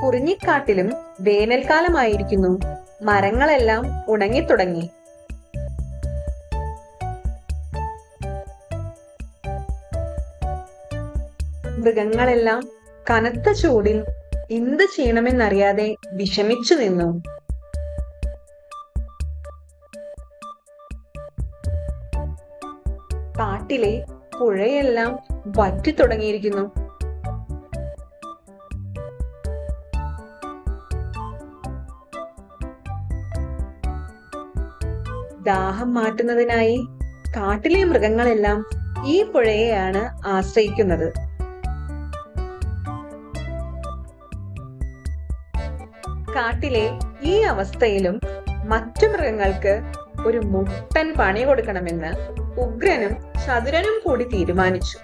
കുറിഞ്ഞിക്കാട്ടിലും വേനൽക്കാലമായിരിക്കുന്നു. മരങ്ങളെല്ലാം ഉണങ്ങിത്തുടങ്ങി. മൃഗങ്ങളെല്ലാം കനത്ത ചൂടിൽ എന്ത് ചെയ്യണമെന്നറിയാതെ വിഷമിച്ചു നിന്നു. കാട്ടിലെ പുഴയെല്ലാം വറ്റിത്തുടങ്ങിയിരിക്കുന്നു. ദാഹം മാറ്റുന്നതിനായി കാട്ടിലെ മൃഗങ്ങളെല്ലാം ഈ പുഴയെയാണ് ആശ്രയിക്കുന്നത്. കാട്ടിലെ ഈ അവസ്ഥയിലും മറ്റു മൃഗങ്ങൾക്ക് ഒരു മുട്ടൻ പണി കൊടുക്കണമെന്ന് ഉഗ്രനും ചതുരനും കൂടി തീരുമാനിച്ചു.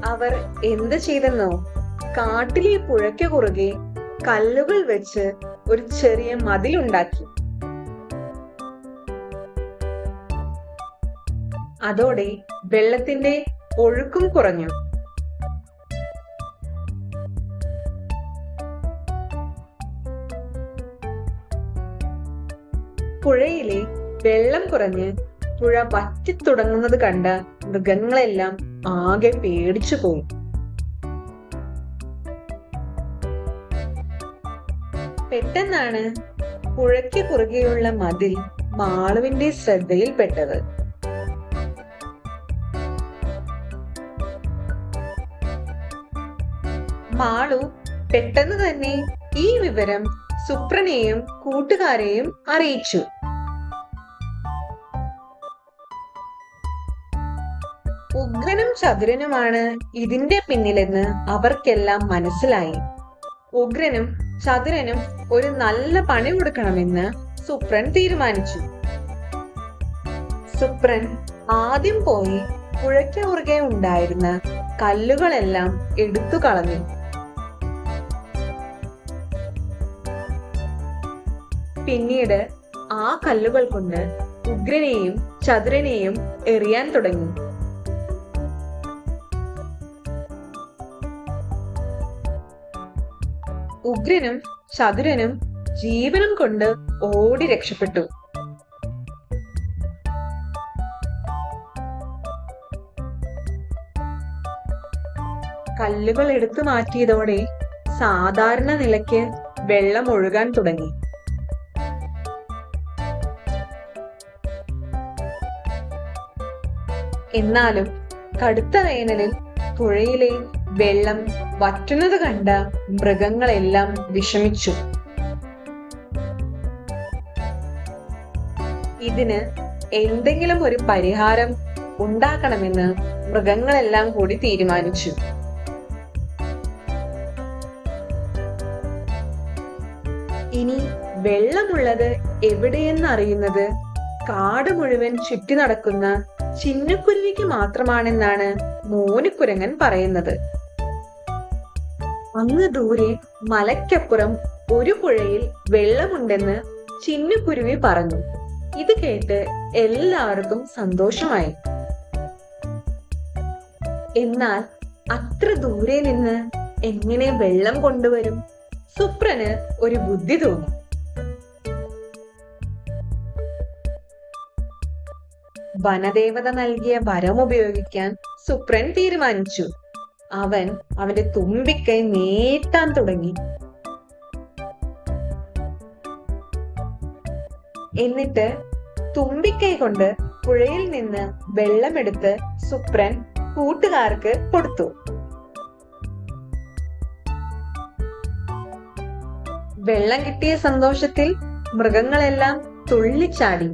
അവർ എന്ത് ചെയ്തെന്നോ, കാട്ടിലെ പുഴയ്ക്ക് കുറുകെ കല്ലുകൾ വെച്ച് ഒരു ചെറിയ മതിലുണ്ടാക്കി. അതോടെ വെള്ളത്തിന്റെ ഒഴുക്കും കുറഞ്ഞു. പുഴയിലെ വെള്ളം കുറഞ്ഞ് പുഴ വറ്റിത്തുടങ്ങുന്നത് കണ്ട മൃഗങ്ങളെല്ലാം ആകെ പേടിച്ചു പോയി. പെട്ടെന്നാണ് പുഴയ്ക്ക് കുറുകെയുള്ള മതിൽ മാളുവിന്റെ ശ്രദ്ധയിൽപ്പെട്ടത്. മാളു പെട്ടെന്ന് തന്നെ ഈ വിവരം സുപ്രനെയും കൂട്ടുകാരെയും അറിയിച്ചു. ഉഗ്രനും ചതുരനുമാണ് ഇതിന്റെ പിന്നിലെന്ന് അവർക്കെല്ലാം മനസ്സിലായി. ഉഗ്രനും ചതുരനും ഒരു നല്ല പണി കൊടുക്കണമെന്ന് സുപ്രൻ തീരുമാനിച്ചു. സുപ്രൻ ആദ്യം പോയി പുഴയ്ക്ക് കുറുകെ ഉണ്ടായിരുന്ന കല്ലുകളെല്ലാം എടുത്തു കളഞ്ഞു. പിന്നീട് ആ കല്ലുകൾ കൊണ്ട് ഉഗ്രനെയും ചതുരനെയും എറിയാൻ തുടങ്ങി. ഉഗ്രനും ചതുരനും ജീവനും കൊണ്ട് ഓടി രക്ഷപ്പെട്ടു. കല്ലുകൾ എടുത്തു മാറ്റിയതോടെ സാധാരണ നിലയ്ക്ക് വെള്ളം ഒഴുകാൻ തുടങ്ങി. എന്നാലും കടുത്ത വേനലിൽ പുഴയിലെ വെള്ളം വറ്റുന്നത് കണ്ട മൃഗങ്ങളെല്ലാം വിഷമിച്ചു. ഇതിന് എന്തെങ്കിലും ഒരു പരിഹാരം ഉണ്ടാക്കണമെന്ന് മൃഗങ്ങളെല്ലാം കൂടി തീരുമാനിച്ചു. ഇനി വെള്ളമുള്ളത് എവിടെയെന്ന് അറിയുന്നത് കാട് മുഴുവൻ ചുറ്റി നടക്കുന്ന ചിന്നക്കുരുവിക്ക് മാത്രമാണെന്നാണ് മോനിക്കുരങ്ങൻ പറയുന്നത്. അങ്ങ് ദൂരെ മലയ്ക്കപ്പുറം ഒരു പുഴയിൽ വെള്ളമുണ്ടെന്ന് ചിന്നക്കുരുവി പറഞ്ഞു. ഇത് കേട്ട് എല്ലാവർക്കും സന്തോഷമായി. എന്നാൽ അത്ര ദൂരെ നിന്ന് എങ്ങനെ വെള്ളം കൊണ്ടുവരും? സുപ്രന് ഒരു ബുദ്ധി തോന്നി. വനദേവത നൽകിയ വരം ഉപയോഗിക്കാൻ സുപ്രൻ തീരുമാനിച്ചു. അവൻ അവന്റെ തുമ്പിക്കൈ നീട്ടാൻ തുടങ്ങി. എന്നിട്ട് തുമ്പിക്കൈ കൊണ്ട് പുഴയിൽ നിന്ന് വെള്ളമെടുത്ത് സുപ്രൻ കൂട്ടുകാർക്ക് കൊടുത്തു. വെള്ളം കിട്ടിയ സന്തോഷത്തിൽ മൃഗങ്ങളെല്ലാം തുള്ളിച്ചാടി.